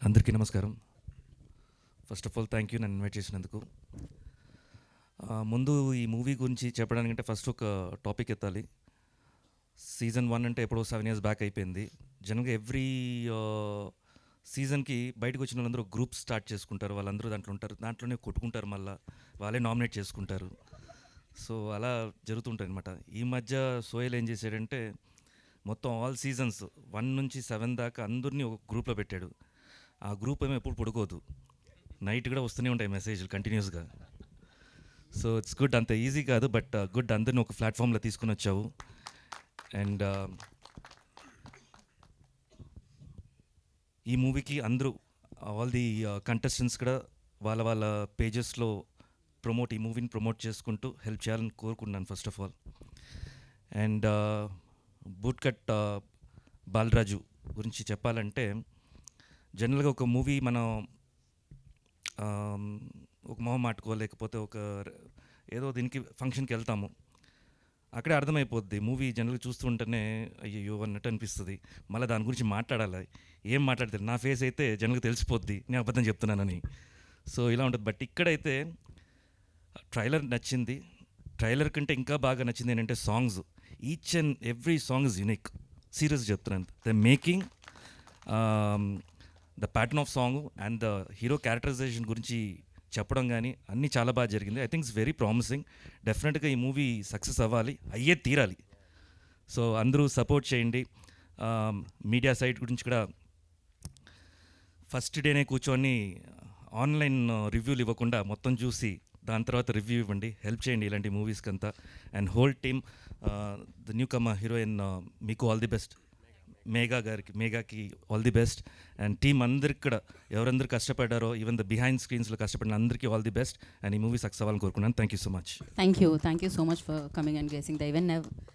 అందరికీ నమస్కారం. First of all thank you నన్ను ఇన్వైట్ చేసినందుకు. ముందు ఈ మూవీ గురించి చెప్పడానికంటే ఫస్ట్ ఒక టాపిక్ ఎత్తాలి. సీజన్ 1 అంటే ఎప్పుడో 7 years బ్యాక్ అయిపోయింది. జనరల్గా ఎవ్రీ సీజన్కి బయటకు వచ్చిన వాళ్ళందరూ గ్రూప్ స్టార్ట్ చేసుకుంటారు. వాళ్ళందరూ దాంట్లో ఉంటారు, దాంట్లోనే కొట్టుకుంటారు, మళ్ళీ వాళ్ళే నామినేట్ చేసుకుంటారు. సో అలా జరుగుతుంటాయి అనమాట. ఈ మధ్య సోయల్ ఏం చేశాడంటే మొత్తం ఆల్ సీజన్స్ 1 నుంచి 7 దాకా అందరినీ ఒక గ్రూప్లో పెట్టాడు. ఆ గ్రూప్ ఏమో ఎప్పుడు పడుకోదు, నైట్ కూడా వస్తూనే ఉంటాయి మెసేజ్లు కంటిన్యూస్గా. సో ఇట్స్ గుడ్, అంత ఈజీ కాదు, బట్ గుడ్, అందరిని ఒక ప్లాట్ఫామ్లో తీసుకుని వచ్చావు. అండ్ ఈ మూవీకి అందరూ ఆల్ ది కంటెస్టెంట్స్ కూడా వాళ్ళ వాళ్ళ పేజెస్లో ఈ మూవీని ప్రమోట్ చేసుకుంటూ హెల్ప్ చేయాలని కోరుకున్నాను first of all. And bootcut Balaraju గురించి చెప్పాలంటే, జనరల్గా ఒక మూవీ మనం ఒక మొహమాటకో లేకపోతే ఒక ఏదో దీనికి ఫంక్షన్కి వెళ్తాము, అక్కడే అర్థమైపోద్ది. మూవీ జనరల్గా చూస్తుంటేనే అయ్యో అన్నట్టు అనిపిస్తుంది. మళ్ళీ దాని గురించి మాట్లాడాలి, ఏం మాట్లాడతారు, నా ఫేస్ అయితే జనరల్గా తెలిసిపోద్ది నేను అబద్ధం చెప్తున్నానని. సో ఇలా ఉంటుంది. బట్ ఇక్కడైతే ట్రైలర్ నచ్చింది. ట్రైలర్ కంటే ఇంకా బాగా నచ్చింది ఏంటంటే songs. Each and every song is unique. Serious చెప్తున్నాను. The making, the pattern of song and the hero characterisation గురించి చెప్పడం కానీ అన్నీ చాలా బాగా జరిగింది. I think it's very promising. డెఫినెట్గా ఈ మూవీ సక్సెస్ అవ్వాలి, అయ్యే తీరాలి. సో అందరూ సపోర్ట్ చేయండి. మీడియా సైట్ గురించి కూడా ఫస్ట్ డేనే కూర్చొని ఆన్లైన్ రివ్యూలు ఇవ్వకుండా మొత్తం చూసి దాని తర్వాత రివ్యూ ఇవ్వండి, హెల్ప్ చేయండి ఇలాంటి మూవీస్కి అంతా. And whole team, the newcomer heroine, మీకు ఆల్ ది బెస్ట్. మేఘాకి all the best. And team అందరికి కూడా ఎవరందరూ కష్టపడ్డారో, ఈవెన్ ద బిహైండ్ స్క్రీన్స్లో కష్టపడిన అందరికీ ఆల్ ది బెస్ట్. అండ్ ఈ మూవీ సక్సెస్ అవ్వాలని కోరుకున్నాను. Thank you so much. Thank you so much for coming and gracing the event.